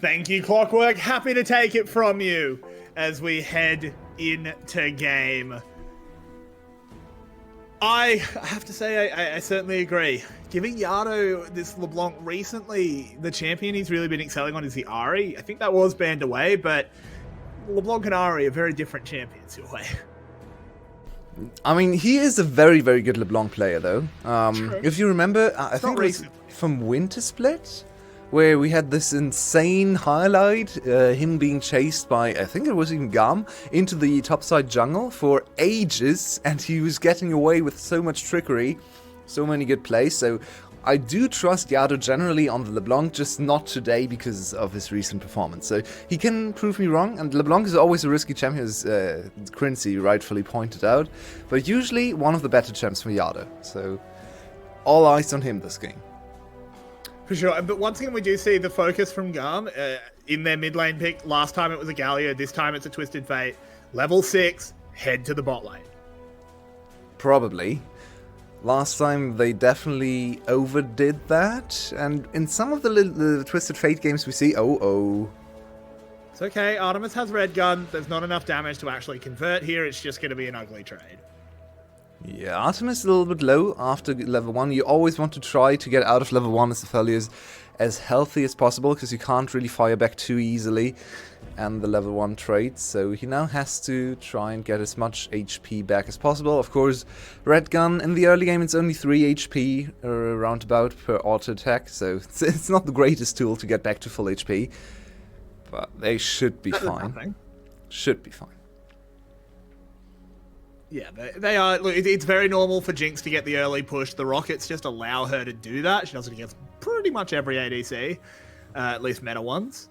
Thank you, Clockwork. Happy to take it from you as we head into game. I have to say, I certainly agree. Giving Yado this LeBlanc recently, the champion he's really been excelling on is the Ari. I think that was banned away, but LeBlanc and Ari are very different champions your way. I mean, he is a very, very good LeBlanc player, though. If you remember, I think it was from Winter Split, where we had this insane highlight, him being chased by, I think it was even GAM, into the topside jungle for ages, and he was getting away with so much trickery, so many good plays, so I do trust Yado generally on the LeBlanc, just not today because of his recent performance. So he can prove me wrong, and LeBlanc is always a risky champion, as Quincy rightfully pointed out, but usually one of the better champs for Yado, so all eyes on him this game. For sure, but once again we do see the focus from GAM in their mid lane pick. Last time it was a Galio, this time it's a Twisted Fate. Level 6, head to the bot lane. Probably. Last time they definitely overdid that, and in some of the Twisted Fate games we see, It's okay, Artemis has red gun, there's not enough damage to actually convert here, it's just going to be an ugly trade. Yeah, Artemis is a little bit low after level 1. You always want to try to get out of level 1 as the failures as healthy as possible, because you can't really fire back too easily and the level 1 traits, so he now has to try and get as much HP back as possible. Of course, red gun in the early game it's only 3 HP roundabout per auto attack, so it's not the greatest tool to get back to full HP, but they should be fine. Should be fine. Yeah, they are. Look, it's very normal for Jinx to get the early push. The Rockets just allow her to do that. She does it against pretty much every ADC, at least meta ones.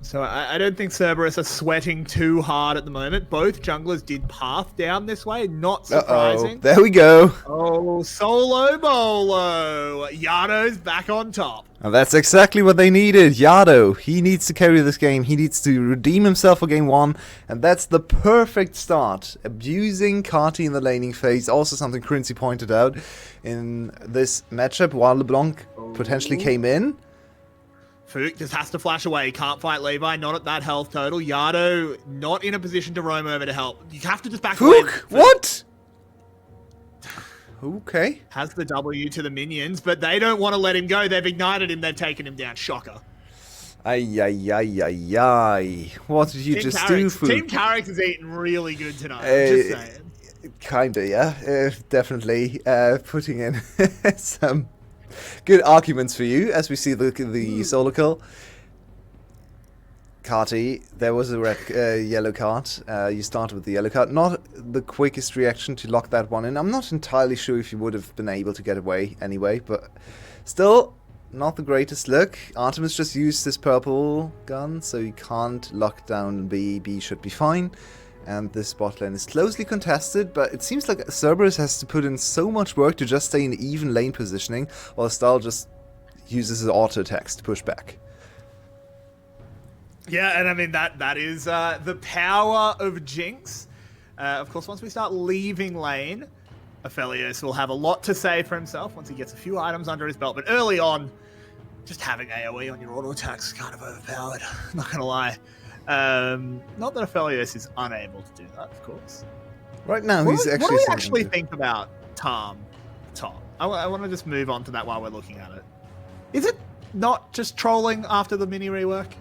So I don't think Cerberus are sweating too hard at the moment. Both junglers did path down this way, not surprising. There we go. Oh, solo bolo. Yado's back on top. And that's exactly what they needed. Yado, he needs to carry this game. He needs to redeem himself for game 1. And that's the perfect start. Abusing Kati in the laning phase. Also something Quincy pointed out in this matchup while LeBlanc potentially came in. Fook just has to flash away. Can't fight Levi. Not at that health total. Yado not in a position to roam over to help. You have to just back away. Fook? What? Okay. Has the W to the minions, but they don't want to let him go. They've ignited him. They've taken him down. Shocker. Ay, ay, ay, ay, ay. What did you Team just Carrix. do, Fook? Team Carrix is eating really good tonight. I'm just saying. Kinda, yeah. Definitely. Putting in some good arguments for you, as we see the solo kill. Kati, there was a red, yellow card. You started with the yellow card. Not the quickest reaction to lock that one in. I'm not entirely sure if you would have been able to get away anyway, but still, not the greatest look. Artemis just used this purple gun, so you can't lock down B. B should be fine. And this bot lane is closely contested, but it seems like Cerberus has to put in so much work to just stay in even lane positioning, while Stahl just uses his auto attacks to push back. Yeah, and I mean, that is the power of Jinx. Of course, once we start leaving lane, Aphelios will have a lot to say for himself once he gets a few items under his belt. But early on, just having AoE on your auto attacks is kind of overpowered, not going to lie. Not that Aphelios is unable to do that, of course. Right now, what he's do actually... we actually think about Tom top? I want to just move on to that while we're looking at it. Is it not just trolling after the mini rework?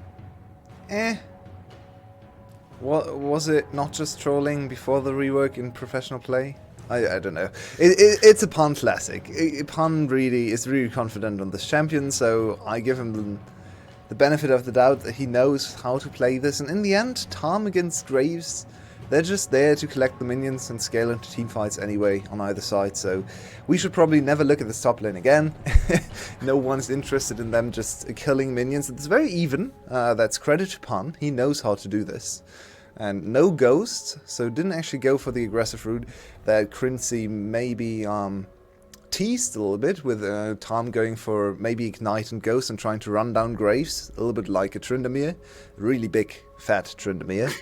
What was it not just trolling before the rework in professional play? I don't know. It's a Pun classic. Pun really is really confident on this champion, so I give him the benefit of the doubt that he knows how to play this. And in the end, Tom against Graves, they're just there to collect the minions and scale into teamfights anyway on either side. So we should probably never look at this top lane again. No one's interested in them just killing minions. It's very even. That's credit to Pun. He knows how to do this. And no ghost, so didn't actually go for the aggressive route that Quincy maybe teased a little bit, with Tom going for maybe Ignite and Ghost and trying to run down Graves, a little bit like a Tryndamere. Really big, fat Tryndamere.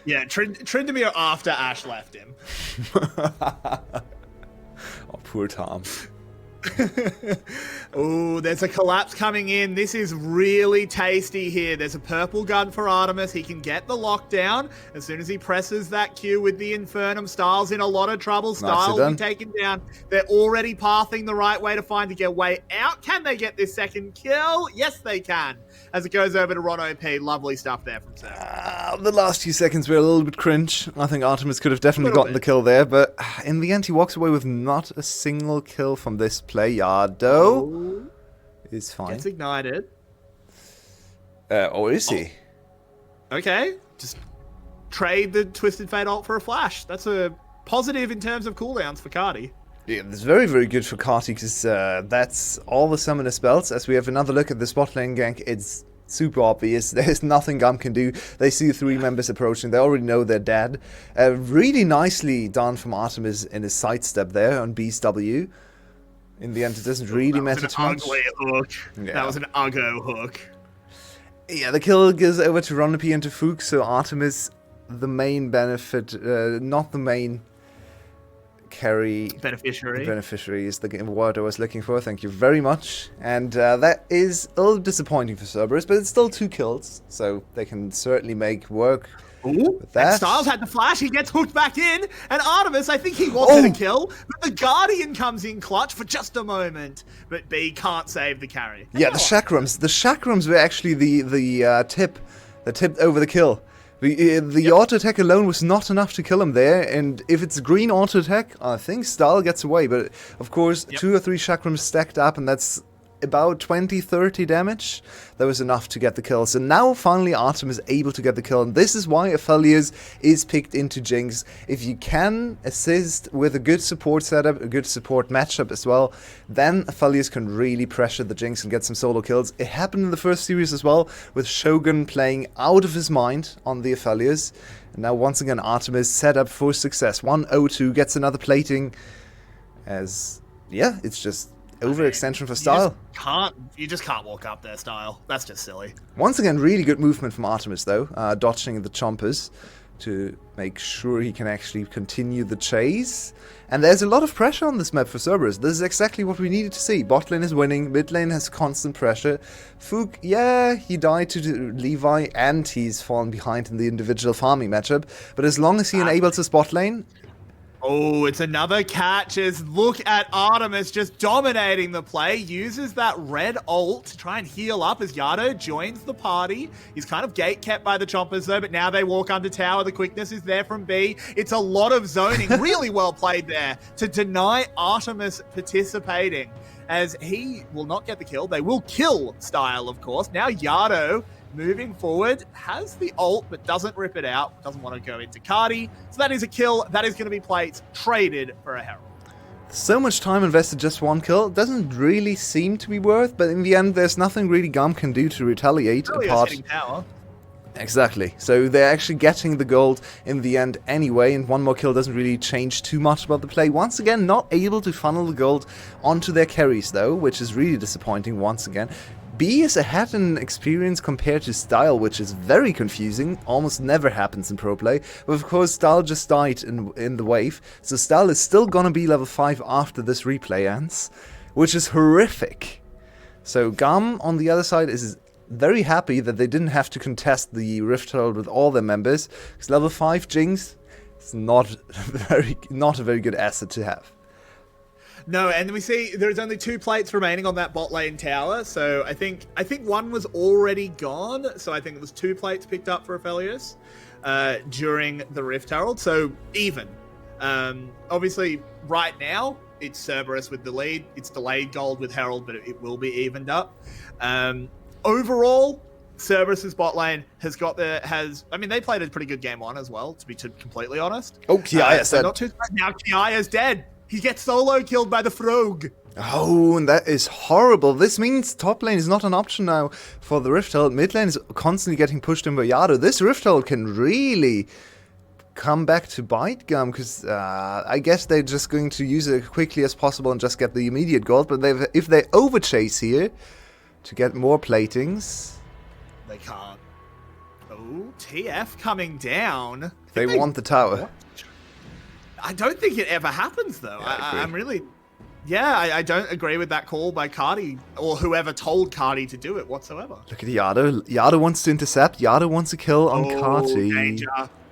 Yeah, Tryndamere after Ashe left him. Oh, poor Tom. Oh, there's a collapse coming in. This is really tasty here. There's a purple gun for Artemis. He can get the lockdown. As soon as he presses that Q with the Infernum, Styles in a lot of trouble. Styles will be taken down. They're already pathing the right way to find to get way out. Can they get this second kill? Yes, they can. As it goes over to Ron OP. Lovely stuff there from Cerberus. The last few seconds were a little bit cringe. I think Artemis could have definitely gotten the kill there, but in the end he walks away with not a single kill from this play. Yardo is fine. Gets ignited. Or is he? Okay, just trade the Twisted Fate ult for a flash. That's a positive in terms of cooldowns for Cardi. Yeah, that's very, very good for Carti, because that's all the summoner spells. As we have another look at the spot lane gank, it's super obvious. There's nothing GAM can do. They see 3 members approaching. They already know they're dead. Really nicely done from Artemis in his sidestep there on Beast W. In the end, it doesn't really matter too much. That was an ugly hook. Yeah. That was an uggo hook. Yeah, the kill goes over to Ronapi and to Fook, so Artemis, the main benefit, not the main carry. Beneficiary is the word I was looking for. Thank you very much. And that is a little disappointing for Cerberus, but it's still 2 kills, so they can certainly make work. Ooh, with that. Styles had the flash, he gets hooked back in, and Artemis, I think he wanted a kill, but the Guardian comes in clutch for just a moment, but B can't save the carry. Yeah, the Chakrams were actually the tip that tipped over the kill. The auto attack alone was not enough to kill him there, and if it's green auto attack, I think Style gets away, but of course 2 or 3 Chakrams stacked up, and that's about 20-30 damage. That was enough to get the kill. So now finally Artemis is able to get the kill, and this is why Aphelios is picked into Jinx. If you can assist with a good support setup, a good support matchup as well, then Aphelios can really pressure the Jinx and get some solo kills. It happened in the first series as well, with Shogun playing out of his mind on the Aphelios. And now once again Artemis set up for success. 1-0-2 gets another plating, as yeah, it's just overextension for Style. You just can't walk up there, Style. That's just silly. Once again, really good movement from Artemis though, dodging the chompers to make sure he can actually continue the chase. And there's a lot of pressure on this map for Cerberus. This is exactly what we needed to see. Bot lane is winning, mid lane has constant pressure. Fook, yeah, he died to Levi and he's fallen behind in the individual farming matchup. But as long as he enables his bot lane, oh, it's another catch. As look at Artemis just dominating the play. Uses that red ult to try and heal up as Yardo joins the party. He's kind of gate kept by the chompers though, but now they walk under tower. The quickness is there from B. It's a lot of zoning. Really well played there to deny Artemis participating, as he will not get the kill. They will kill Style, of course. Now Yardo, moving forward, has the ult, but doesn't rip it out. Doesn't want to go into Cardi. So that is a kill. That is going to be plates traded for a Herald. So much time invested, just 1 kill. Doesn't really seem to be worth, but in the end, there's nothing really GAM can do to retaliate. Apart. Exactly. So they're actually getting the gold in the end anyway, and 1 more kill doesn't really change too much about the play. Once again, not able to funnel the gold onto their carries though, which is really disappointing once again. B is ahead in experience compared to Style, which is very confusing. Almost never happens in pro play. But of course, Style just died in the wave. So Style is still gonna be level 5 after this replay ends, which is horrific. So GAM on the other side is very happy that they didn't have to contest the Rift Herald with all their members, because level 5 Jinx is not a very good asset to have. No, and we see there's only 2 plates remaining on that bot lane tower. So I think 1 was already gone. So I think it was 2 plates picked up for Aphelios during the Rift Herald. So even. Obviously, right now it's Cerberus with the lead. It's delayed gold with Herald, but it will be evened up. Overall, Cerberus's bot lane has got I mean, they played a pretty good game 1 as well, to be completely honest. Oh, Kiaya's dead. Not too bad. Now Kiaya's dead. He gets solo killed by the Frog. Oh, and that is horrible. This means top lane is not an option now for the Rift Herald. Mid lane is constantly getting pushed in by Yardo. This Rift Herald can really come back to bite GAM, because I guess they're just going to use it as quickly as possible and just get the immediate gold. But if they overchase here to get more platings, they can't. Oh, TF coming down. They want the tower. What? I don't think it ever happens, though. Yeah, I'm really... Yeah, I don't agree with that call by Cardi, or whoever told Cardi to do it whatsoever. Look at Yado. Yado wants to intercept. Yado wants a kill on Cardi.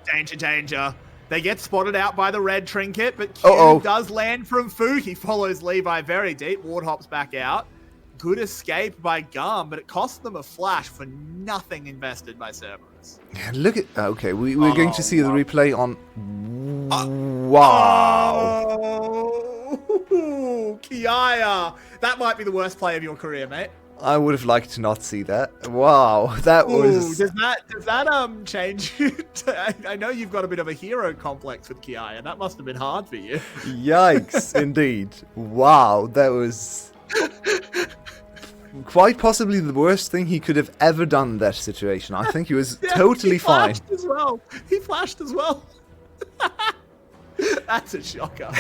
Danger. They get spotted out by the red trinket, but Q does land from Fook. He follows Levi very deep. Ward hops back out. Good escape by GAM, but it cost them a flash for nothing invested by Cerberus. Yeah, look at... Okay, we're going to see the replay on... Wow. Oh, Kiaya. That might be the worst play of your career, mate. I would have liked to not see that. Wow, that was... Does that change you? I know you've got a bit of a hero complex with Kiaya. That must have been hard for you. Yikes, indeed. Wow, that was... quite possibly the worst thing he could have ever done in that situation. I think he was totally fine. He flashed as well. That's a shocker.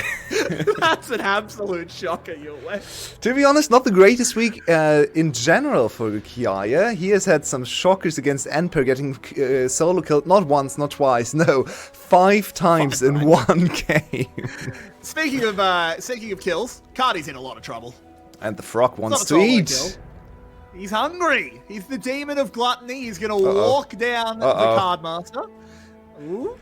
That's an absolute shocker, your way. To be honest, not the greatest week in general for Kiaya. He has had some shockers against Enper, getting solo killed not once, not twice, no, 5 times in one game. Speaking of kills, Cardi's in a lot of trouble. And the frog wants to eat. He's hungry. He's the demon of gluttony. He's going to walk down the card master. Ooh.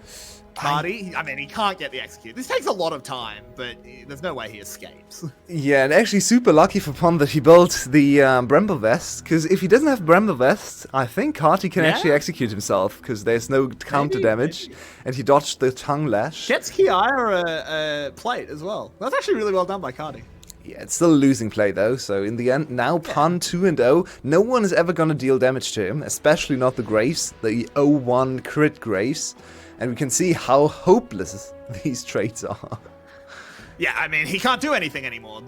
Cardi, I mean, he can't get the execute. This takes a lot of time, but there's no way he escapes. Yeah, and actually super lucky for Pon that he built the Bramble Vest, because if he doesn't have Bramble Vest, I think Cardi can actually execute himself, because there's no counter damage, and he dodged the tongue lash. Gets Kiaya a plate as well. That's actually really well done by Cardi. Yeah, it's still a losing play though, so in the end, now Pun 2-0, no one is ever going to deal damage to him, especially not the Graves, the 0-1 crit Graves, and we can see how hopeless these traits are. Yeah, I mean, he can't do anything anymore.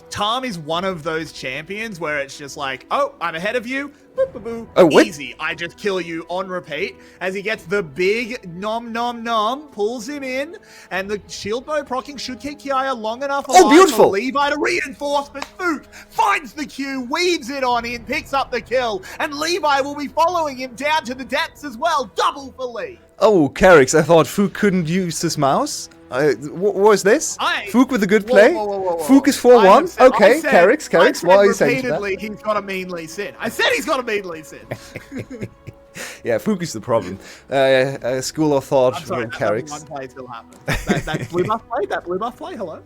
Tom is one of those champions where it's just like, oh, I'm ahead of you. Boop, boop, boop. Oh, easy. I just kill you on repeat. As he gets the big nom, pulls him in, and the shield bow procking should keep Kiaya long enough beautiful. for Levi to reinforce, but Fook finds the Q, weaves it on in, picks up the kill, and Levi will be following him down to the depths as well. Double for Lee. Oh, Carrix, I thought Fook couldn't use his mouse. What was this? Fook with a good play? Whoa. Fook is 4-1. Okay, Carrix, why are you saying that? He's got a mean Lee Sin. I said he's got a mean Lee Sin. Yeah, Fook is the problem. School of thought from Carrix. One play still happens. That blue buff play, hello?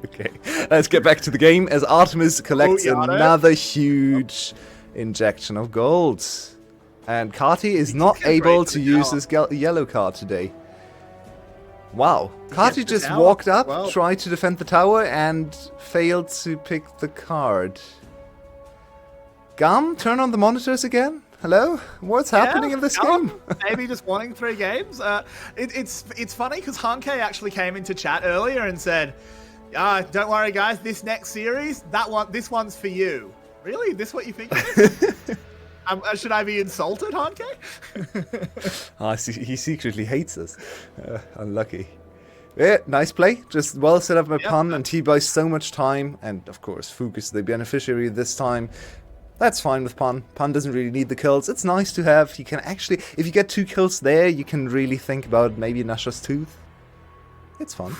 Okay, let's get back to the game as Artemis collects another huge injection of gold. And Kati is not able to use this yellow card today. Wow. Kati just walked up, tried to defend the tower, and failed to pick the card. GAM, turn on the monitors again? Hello? What's happening in this game? Maybe just wanting 3 games. It's funny because Hanke actually came into chat earlier and said, don't worry guys, this next series, this one's for you. Really? This what you think it is? Should I be insulted, Hanke? He secretly hates us. Unlucky. Yeah, nice play. Just well set up by Pun, and he buys so much time. And of course, Fook is the beneficiary this time. That's fine with Pun. Pun doesn't really need the kills. It's nice to have. He can actually, if you get 2 kills there, you can really think about maybe Nasha's Tooth. It's fun.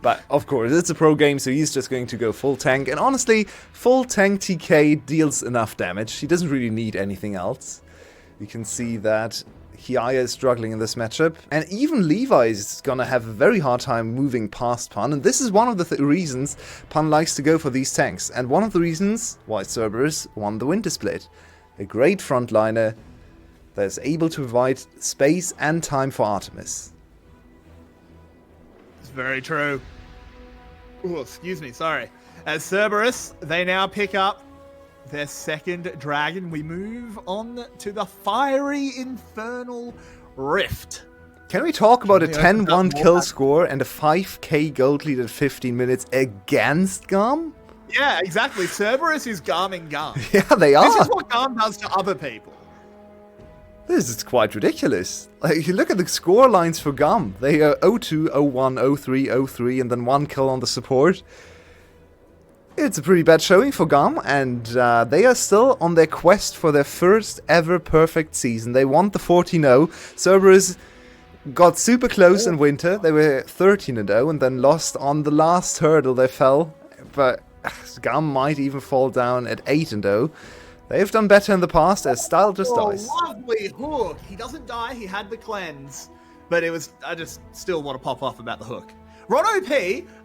But of course, it's a pro game, so he's just going to go full tank. And honestly, full tank TK deals enough damage. He doesn't really need anything else. You can see that Kiaya is struggling in this matchup. And even Levi is gonna have a very hard time moving past Pun. And this is one of the reasons Pun likes to go for these tanks. And one of the reasons why Cerberus won the Winter Split. A great frontliner that is able to provide space and time for Artemis. Very true. Oh, excuse me, sorry. As Cerberus, they now pick up their 2nd dragon. We move on to the Fiery Infernal Rift. Can we talk about a 10-1 kill score and a 5k gold lead at 15 minutes against GAM? Yeah, exactly. Cerberus is GAMing GAM. Yeah, they are. This is what GAM does to other people. This is quite ridiculous. Like, you look at the score lines for GAM. They are 0-2, 0-1, 0-3, 0-3, and then 1 kill on the support. It's a pretty bad showing for GAM, and they are still on their quest for their first ever perfect season. They want the 14-0. Cerberus got super close in winter. They were 13-0 and then lost on the last hurdle. They fell, but GAM might even fall down at 8-0. They've done better in the past as Style just dies. Lovely hook. He doesn't die. He had the cleanse, but I just still want to pop off about the hook. Ron OP,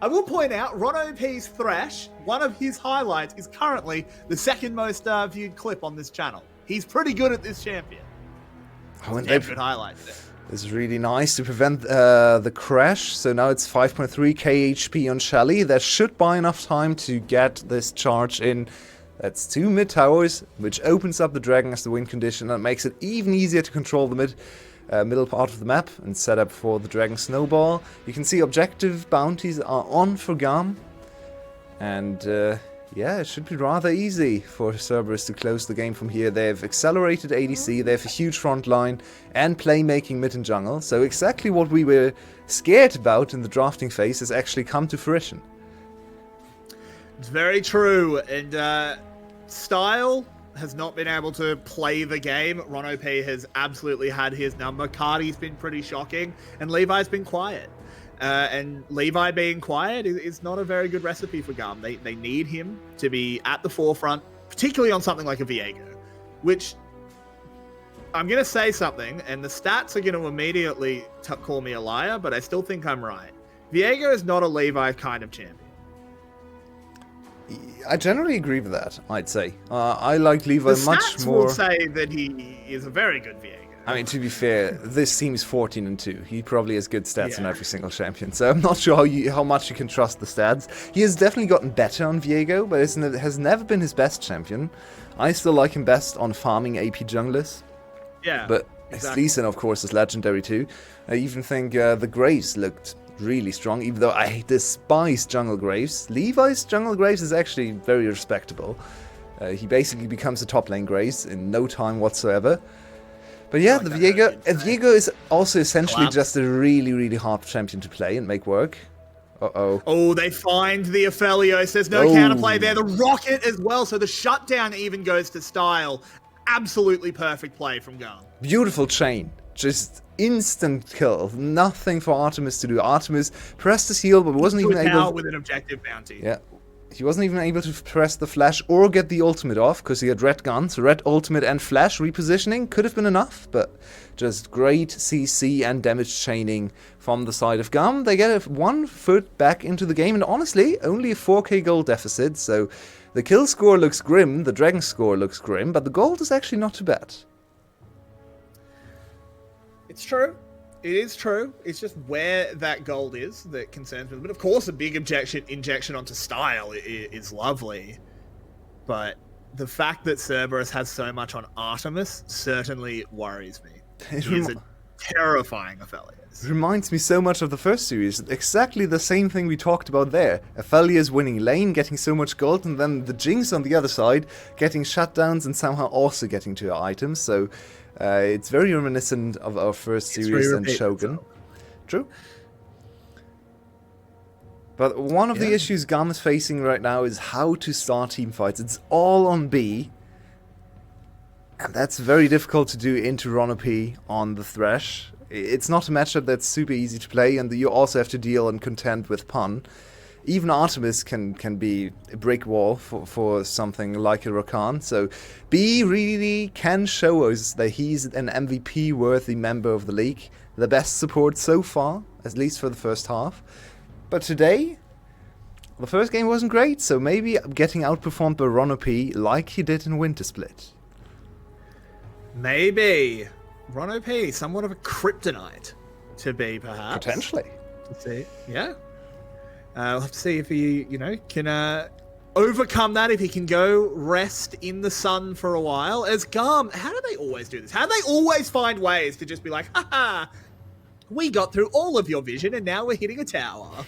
I will point out, Ron OP's Thresh, one of his highlights, is currently the second most viewed clip on this channel. He's pretty good at this champion. Oh, and good highlights there. It's really nice to prevent the crash. So now it's 5.3 KHP on Shelly. That should buy enough time to get this charge in. That's 2 mid towers, which opens up the dragon as the win condition and makes it even easier to control the middle part of the map and set up for the dragon snowball. You can see objective bounties are on for GAM. And yeah, it should be rather easy for Cerberus to close the game from here. They've accelerated ADC, they have a huge front line and playmaking mid and jungle. So exactly what we were scared about in the drafting phase has actually come to fruition. It's very true. And Style has not been able to play the game. Ron OP has absolutely had his number. Cardi's been pretty shocking, and Levi's been quiet. And Levi being quiet is not a very good recipe for GAM. They need him to be at the forefront, particularly on something like a Viego, which I'm going to say something, and the stats are going to immediately call me a liar, but I still think I'm right. Viego is not a Levi kind of champion. I generally agree with that, I'd say. I like Levi much more. Will say that he is a very good Viego. I mean, to be fair, this team is 14-2. He probably has good stats on every single champion, so I'm not sure how much you can trust the stats. He has definitely gotten better on Viego, but it has never been his best champion. I still like him best on farming AP junglers. Yeah, but exactly. Lee Sin, of course, is legendary too. I even think the Graves looked really strong, even though I despise jungle Graves. Levi's jungle Graves is actually very respectable. He basically becomes a top lane Graves in no time whatsoever. But yeah, the Viego is also essentially just a really, really hard champion to play and make work. Uh-oh. Oh, they find the Aphelios. There's no counterplay there. The Rocket as well, so the shutdown even goes to Style. Absolutely perfect play from GAM. Beautiful chain. Just instant kill. Nothing for Artemis to do. Artemis pressed his heal, but wasn't even able... with an objective bounty. Yeah. He wasn't even able to press the flash or get the ultimate off because he had red guns. Red ultimate and flash repositioning could have been enough, but just great CC and damage chaining from the side of GAM. They get 1 foot back into the game, and honestly, only a 4k gold deficit, so the kill score looks grim, the dragon score looks grim, but the gold is actually not too bad. It's true. It is true. It's just where that gold is that concerns me. But of course, a big injection onto Style is lovely. But the fact that Cerberus has so much on Artemis certainly worries me. He is a terrifying Aphelios. It reminds me so much of the first series. Exactly the same thing we talked about there. Aphelios winning lane, getting so much gold, and then the Jinx on the other side, getting shutdowns and somehow also getting to her items. So... it's very reminiscent of our first series and Shogun. True. But one of the issues GAM is facing right now is how to start team fights. It's all on B. And that's very difficult to do into Ron P on the Thresh. It's not a matchup that's super easy to play, and you also have to deal and contend with Pun. Even Artemis can be a brick wall for something like a Rakan. So B really can show us that he's an MVP-worthy member of the league. The best support so far, at least for the first half. But today, the first game wasn't great, so maybe getting outperformed by Ron OP like he did in Winter Split. Maybe. Ron OP, somewhat of a kryptonite to be, perhaps. Potentially. Let's see. Yeah. We'll have to see if he, can overcome that, if he can go rest in the sun for a while. As GAM, how do they always do this? How do they always find ways to just be like, haha, we got through all of your vision and now we're hitting a tower?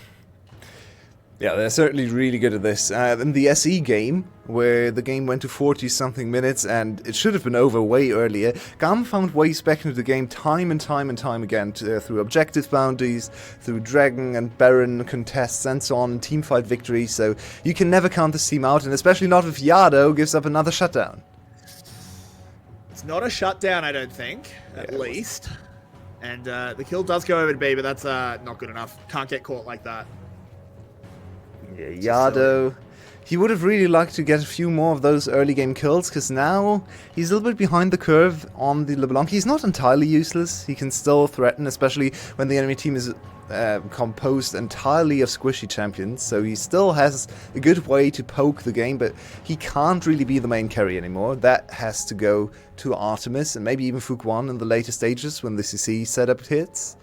Yeah, they're certainly really good at this. In the SE game, where the game went to 40-something minutes and it should have been over way earlier, GAM found ways back into the game time and time again through objective bounties, through Dragon and Baron contests and so on, teamfight victories, so you can never count this team out, and especially not if Yado gives up another shutdown. It's not a shutdown, I don't think, at least. And the kill does go over to B, but that's not good enough. Can't get caught like that. Yeah, Yado. He would have really liked to get a few more of those early game kills, because now he's a little bit behind the curve on the LeBlanc. He's not entirely useless. He can still threaten, especially when the enemy team is composed entirely of squishy champions. So he still has a good way to poke the game, but he can't really be the main carry anymore. That has to go to Artemis and maybe even Fuquan in the later stages when the CC setup hits.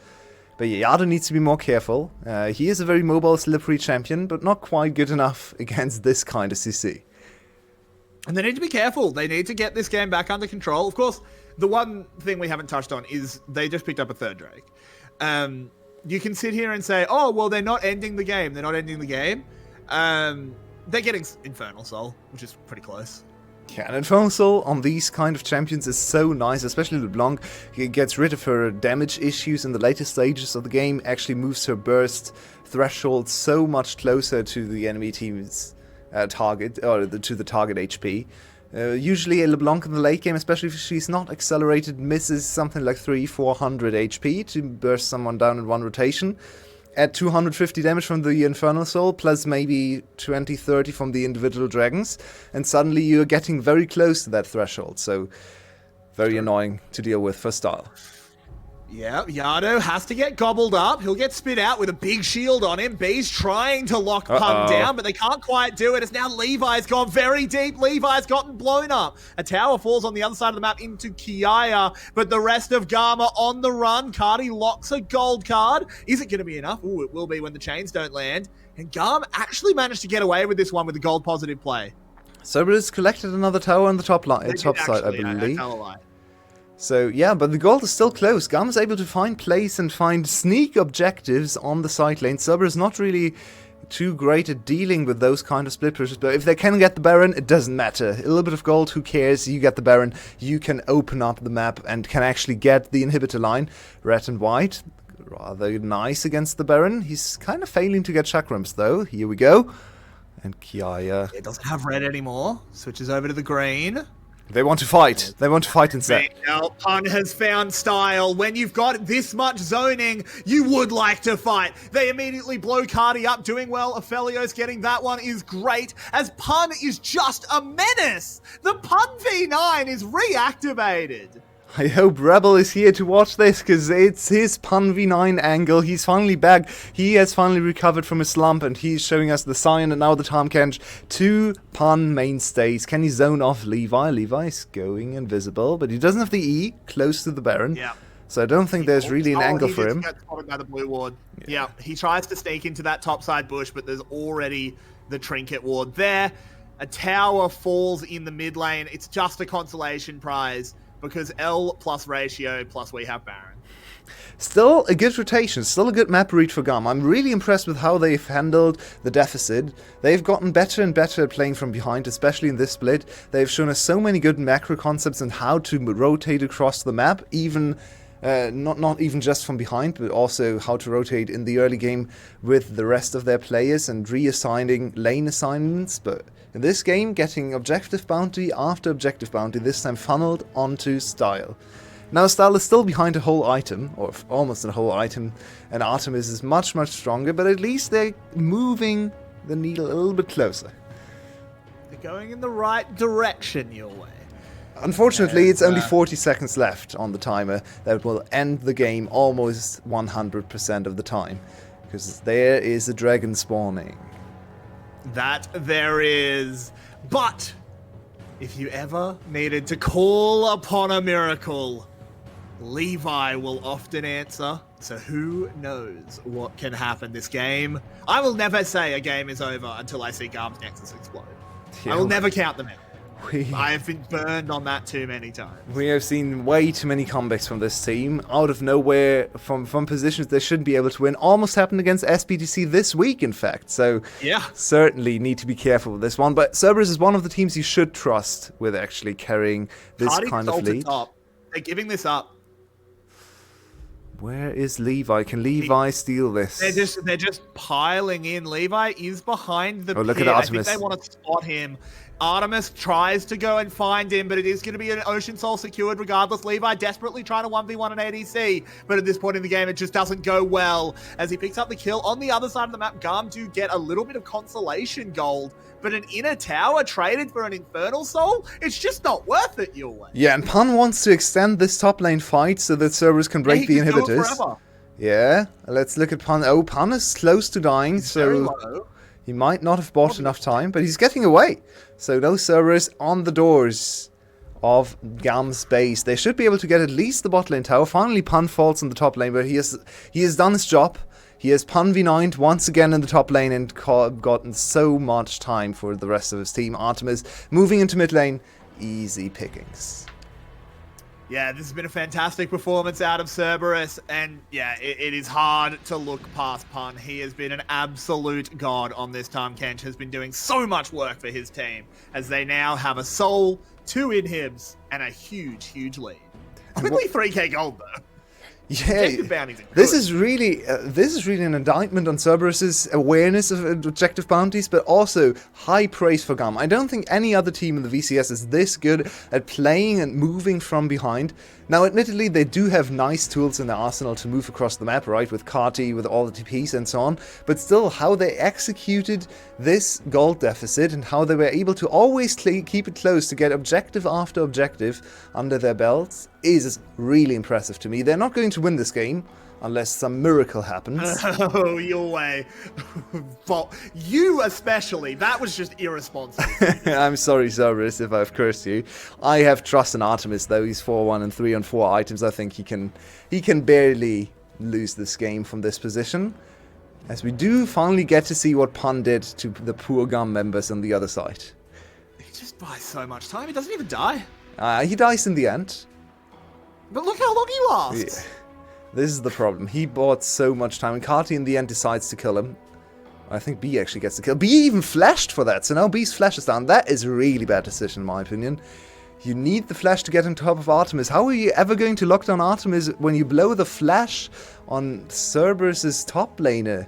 But yeah, Yado needs to be more careful. He is a very mobile, slippery champion, but not quite good enough against this kind of CC. And they need to be careful. They need to get this game back under control. Of course, the one thing we haven't touched on is they just picked up a third Drake. You can sit here and say, oh, well, they're not ending the game. They're not ending the game. They're getting Infernal Soul, which is pretty close. Yeah, and Infernal Soul on these kind of champions is so nice, especially LeBlanc. He gets rid of her damage issues in the later stages of the game, actually moves her burst threshold so much closer to the enemy team's target, or to the target HP. Usually a LeBlanc in the late game, especially if she's not accelerated, misses something like 300-400 HP to burst someone down in one rotation. At 250 damage from the Infernal Soul, plus maybe 20-30 from the individual dragons, and suddenly you're getting very close to that threshold, so very annoying to deal with for style. Yeah, Yado has to get gobbled up. He'll get spit out with a big shield on him. B's trying to lock Pun down, but they can't quite do it. It's now Levi's gone very deep. Levi's gotten blown up. A tower falls on the other side of the map into Kiaya, but the rest of Gamma on the run. Cardi locks a gold card. Is it going to be enough? Ooh, it will be when the chains don't land. And Gam actually managed to get away with this one with a gold positive play. Cerberus collected another tower on the top side, I believe. So yeah, but the gold is still close. Gam is able to find place and find sneak objectives on the side lane. Cerberus is not really too great at dealing with those kind of split pushes, but if they can get the Baron, it doesn't matter. A little bit of gold, who cares? You get the Baron, you can open up the map and can actually get the inhibitor line. Red and white, rather nice against the Baron. He's kind of failing to get chakrams though. Here we go. And Kiaya. It doesn't have red anymore. Switches over to the green. They want to fight. They want to fight instead. Now, Pun has found style. When you've got this much zoning, you would like to fight. They immediately blow Cardi up, doing well. Aphelios getting that one is great, as Pun is just a menace. The Pun V9 is reactivated. I hope Rebel is here to watch this, because it's his Pun V9 angle. He's finally back. He has finally recovered from his slump, and he's showing us the Sion and now the Tahm Kench. Two Pun mainstays. Can he zone off Levi? Levi's going invisible, but he doesn't have the E close to the Baron. Yeah. So I don't think there's really an angle for him. Get spotted by the blue ward. Yeah, he tries to sneak into that topside bush, but there's already the trinket ward there. A tower falls in the mid lane. It's just a consolation prize, because L plus ratio plus we have Baron. Still a good rotation, still a good map read for GAM. I'm really impressed with how they've handled the deficit. They've gotten better and better at playing from behind, especially in this split. They've shown us so many good macro concepts and how to rotate across the map, even not even just from behind, but also how to rotate in the early game with the rest of their players and reassigning lane assignments. But in this game, getting objective bounty after objective bounty, this time funneled onto Style. Now Style is still behind a whole item, or almost a whole item, and Artemis is much, much stronger, but at least they're moving the needle a little bit closer. They're going in the right direction your way. Unfortunately, it's only 40 seconds left on the timer that will end the game almost 100% of the time, because there is a dragon spawning. That there is. But if you ever needed to call upon a miracle, Levi will often answer. So who knows what can happen this game? I will never say a game is over until I see Garm's Nexus explode. Yeah. I will never count them out. I have been burned on that too many times. We have seen way too many comebacks from this team, out of nowhere, from positions they shouldn't be able to win. Almost happened against SPTC this week, in fact. So yeah, certainly need to be careful with this one. But Cerberus is one of the teams you should trust with actually carrying this Cardi kind of lead. They're giving this up. Where is Levi? Can Levi steal this? They're just piling in. Levi is behind the pit. Look at Artemis. I think they want to spot him. Artemis tries to go and find him, but it is going to be an Ocean Soul secured regardless. Levi desperately trying to 1v1 an ADC, but at this point in the game, it just doesn't go well as he picks up the kill. On the other side of the map, GAM do get a little bit of consolation gold, but an inner tower traded for an Infernal Soul? It's just not worth it your way. Yeah, and Pan wants to extend this top lane fight so that Cerberus can break the inhibitors. Yeah, let's look at Pan. Oh, Pan is close to dying, so he might not have bought enough time, but he's getting away. So no Cerberus on the doors of GAM's base. They should be able to get at least the bot lane tower. Finally, Pan falls in the top lane, but he has done his job. He has Pan v9'd once again in the top lane and gotten so much time for the rest of his team. Artemis moving into mid lane. Easy pickings. Yeah, this has been a fantastic performance out of Cerberus, and yeah, it is hard to look past Pun. He has been an absolute god on this time. Kench has been doing so much work for his team, as they now have a soul, 2 inhibs, and a huge, huge lead. Only 3k gold, though. Yeah, this is really an indictment on Cerberus's awareness of objective bounties, but also high praise for GAM. I don't think any other team in the VCS is this good at playing and moving from behind. Now, admittedly, they do have nice tools in their arsenal to move across the map, right, with Kati, with all the TPs and so on, but still, how they executed this gold deficit and how they were able to always keep it close to get objective after objective under their belts is really impressive to me. They're not going to win this game unless some miracle happens. Oh, your way. Well, you especially. That was just irresponsible. I'm sorry, Cerberus, if I've cursed you. I have trust in Artemis, though. He's 4-1 and 3-on-4 items. I think he can barely lose this game from this position. As we do finally get to see what Pun did to the poor GAM members on the other side. He just buys so much time. He doesn't even die. He dies in the end. But look how long he lasts. Yeah. This is the problem. He bought so much time, and Kati in the end decides to kill him. I think B actually gets the kill. B even flashed for that, so now B's flash is down. That is a really bad decision, in my opinion. You need the flash to get on top of Artemis. How are you ever going to lock down Artemis when you blow the flash on Cerberus' top laner?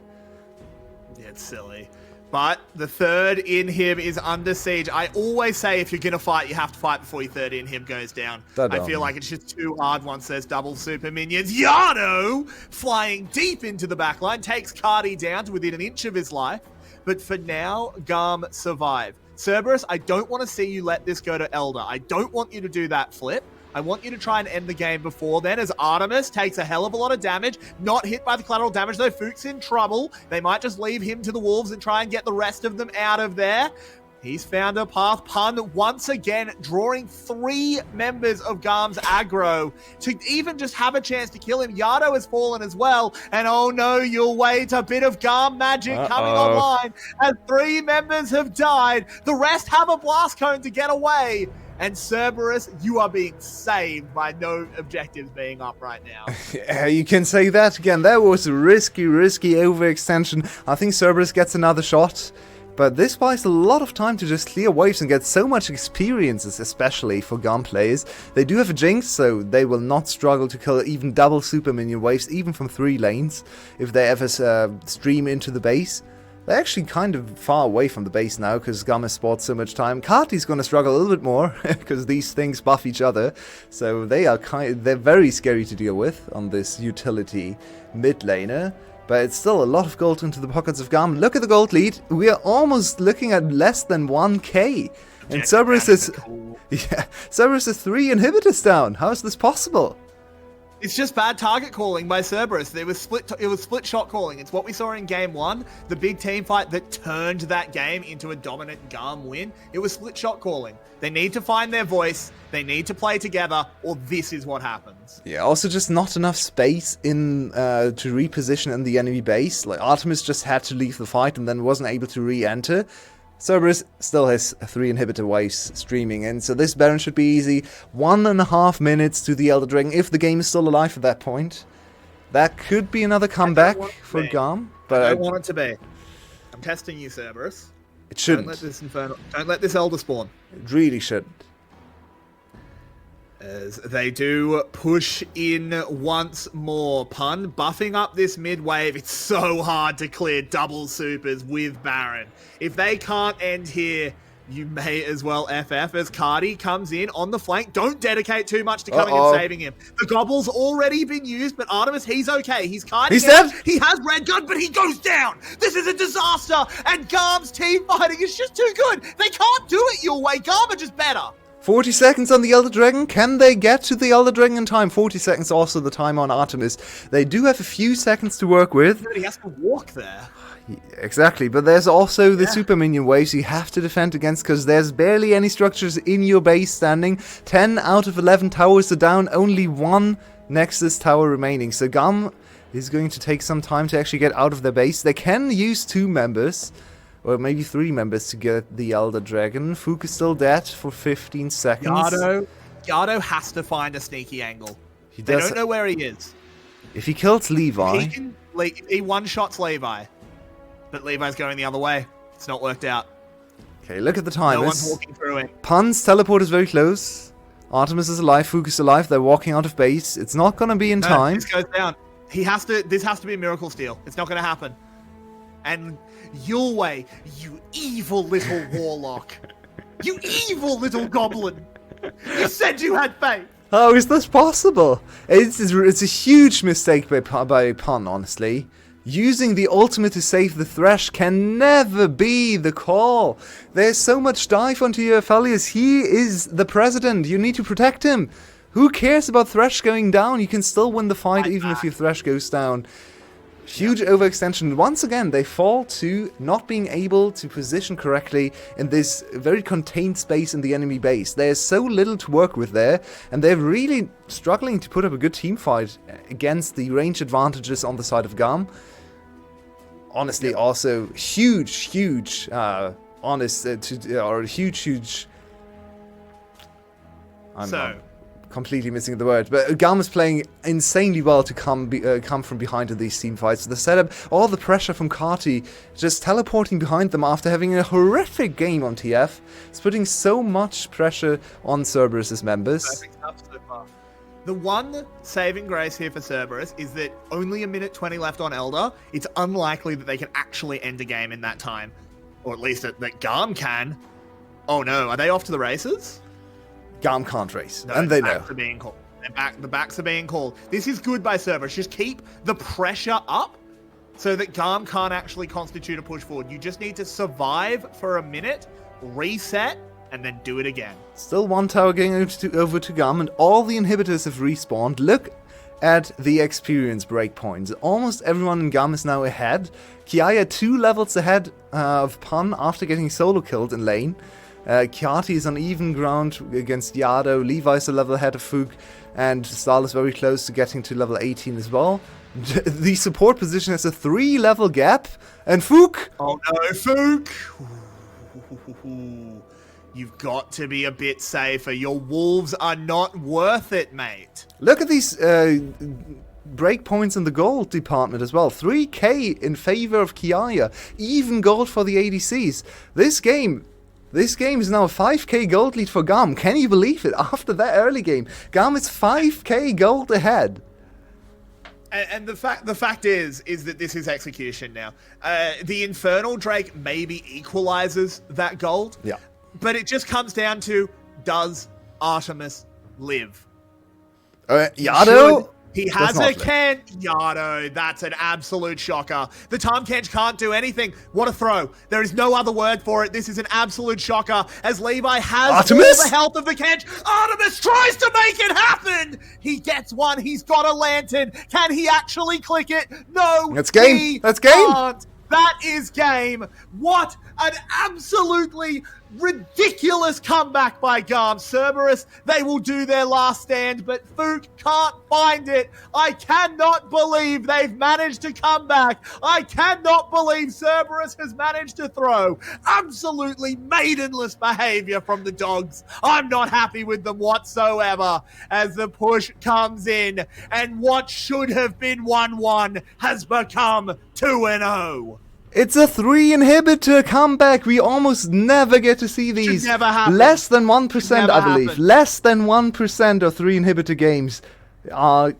Yeah, it's silly. But the third inhib is under siege. I always say if you're going to fight, you have to fight before your third inhib goes down. I feel like it's just too hard once there's double super minions. Yano flying deep into the backline, takes Cardi down to within an inch of his life. But for now, GAM survive. Cerberus, I don't want to see you let this go to Elder. I don't want you to do that flip. I want you to try and end the game before then, as Artemis takes a hell of a lot of damage. Not hit by the collateral damage, though. Fook's in trouble. They might just leave him to the wolves and try and get the rest of them out of there. He's found a path. Pun once again drawing 3 members of GAM's aggro to even just have a chance to kill him. Yado has fallen as well. And oh no, you'll wait, a bit of GAM magic coming online as 3 members have died. The rest have a blast cone to get away. And Cerberus, you are being saved by no objectives being up right now. Yeah, you can say that again. That was a risky overextension. I think Cerberus gets another shot. But this buys a lot of time to just clear waves and get so much experiences, especially for GAM players. They do have a Jinx, so they will not struggle to kill even double super minion waves, even from 3 lanes, if they ever stream into the base. They're actually kind of far away from the base now, because GAM has spent so much time. Kati's going to struggle a little bit more, because these things buff each other. So they're very scary to deal with on this utility mid laner. But it's still a lot of gold into the pockets of GAM. Look at the gold lead. We are almost looking at less than 1k. And Cerberus is... Yeah, Cerberus is 3 inhibitors down. How is this possible? It's just bad target calling by Cerberus. It was split shot calling. It's what we saw in game 1, the big team fight that turned that game into a dominant GAM win. It was split shot calling. They need to find their voice. They need to play together, or this is what happens. Yeah, also just not enough space in to reposition in the enemy base. Like Artemis just had to leave the fight and then wasn't able to re-enter. Cerberus still has 3 inhibitor waves streaming in, so this Baron should be easy. 1.5 minutes to the Elder Dragon, if the game is still alive at that point. That could be another comeback for GAM. But I don't want it to be. I'm testing you, Cerberus. It shouldn't. Don't let this Elder spawn. It really shouldn't. As they do push in once more. Pun buffing up this mid wave. It's so hard to clear double supers with Baron. If they can't end here, You may as well FF as Cardi comes in on the flank. Don't dedicate too much to coming and saving him. The gobble's already been used, but Artemis, he's okay. He's Cardi. He's dead. He has red gun, but he goes down. This is a disaster, and GAM's team fighting is just too good. They can't do it your way. GAM are just better. 40 seconds on the Elder Dragon. Can they get to the Elder Dragon in time? 40 seconds also the time on Artemis. They do have a few seconds to work with. But he has to walk there. Exactly, but there's also the super minion waves you have to defend against because there's barely any structures in your base standing. 10 out of 11 towers are down, only one Nexus tower remaining. So GAM is going to take some time to actually get out of their base. They can use 2 members, or maybe 3 members to get the Elder Dragon. Fook is still dead for 15 seconds. Yardo has to find a sneaky angle. They does. don't know where he is. If he kills Levi... He one-shots Levi. But Levi's going the other way. It's not worked out. Okay, look at the timers. No one's walking through it. Pun's teleport is very close. Artemis is alive. Fook is alive. They're walking out of base. It's not going to be in time. This goes down. This has to be a miracle steal. It's not going to happen. And Yulway, you evil little warlock. You evil little goblin. You said you had faith. How is this possible? It's a huge mistake by Pun, honestly. Using the ultimate to save the Thresh can never be the call. There's so much dive onto your Aphelios. He is the president. You need to protect him. Who cares about Thresh going down? You can still win the fight even if your Thresh goes down. Huge overextension. Once again, they fall to not being able to position correctly in this very contained space in the enemy base. There's so little to work with there, and they're really struggling to put up a good team fight against the range advantages on the side of GAM. Honestly, also huge I'm completely missing the word, but GAM is playing insanely well to come from behind in these team fights. The setup, all the pressure from Carti, just teleporting behind them after having a horrific game on TF. It's putting so much pressure on Cerberus' members. The one saving grace here for Cerberus is that only 1:20 left on Elder. It's unlikely that they can actually end a game in that time. Or at least that GAM can. Oh no, are they off to the races? GAM can't race, no, and they know. Are being called. The backs are being called. This is good by Cerberus. Just keep the pressure up so that GAM can't actually constitute a push forward. You just need to survive for a minute, reset, and then do it again. Still one tower going over to GAM, and all the inhibitors have respawned. Look at the experience breakpoints. Almost everyone in GAM is now ahead. Kiaya 2 levels ahead of Pun after getting solo killed in lane. Kiati is on even ground against Yardo. Levi's a level ahead of Fook, and Stahl is very close to getting to level 18 as well. The support position has a 3-level gap, and Fook! Oh no, Fook! You've got to be a bit safer. Your wolves are not worth it, mate. Look at these breakpoints in the gold department as well. 3k in favor of Kiaya. Even gold for the ADCs. This game is now a 5k gold lead for GAM. Can you believe it? After that early game, GAM is 5k gold ahead. And the fact is that this is execution now. The Infernal Drake maybe equalizes that gold. Yeah. But it just comes down to, does Artemis live? Yardo? He has a Kench. Yardo, that's an absolute shocker. The Tahm Kench can't do anything. What a throw. There is no other word for it. This is an absolute shocker as Levi has Artemis? all the health of the Kench. Artemis tries to make it happen. He gets one. He's got a lantern. Can he actually click it? No. That's game. That's game. Can't. That is game. What an absolutely ridiculous comeback by GAM. Cerberus, they will do their last stand, but Fook can't find it. I cannot believe they've managed to come back. I cannot believe Cerberus has managed to throw. Absolutely maidenless behavior from the dogs. I'm not happy with them whatsoever as the push comes in, and what should have been 1-1 has become 2-0. It's a 3 inhibitor comeback. We almost never get to see these. Should never happen. Less than 1%, I believe. Happen. Less than 1% of 3 inhibitor games are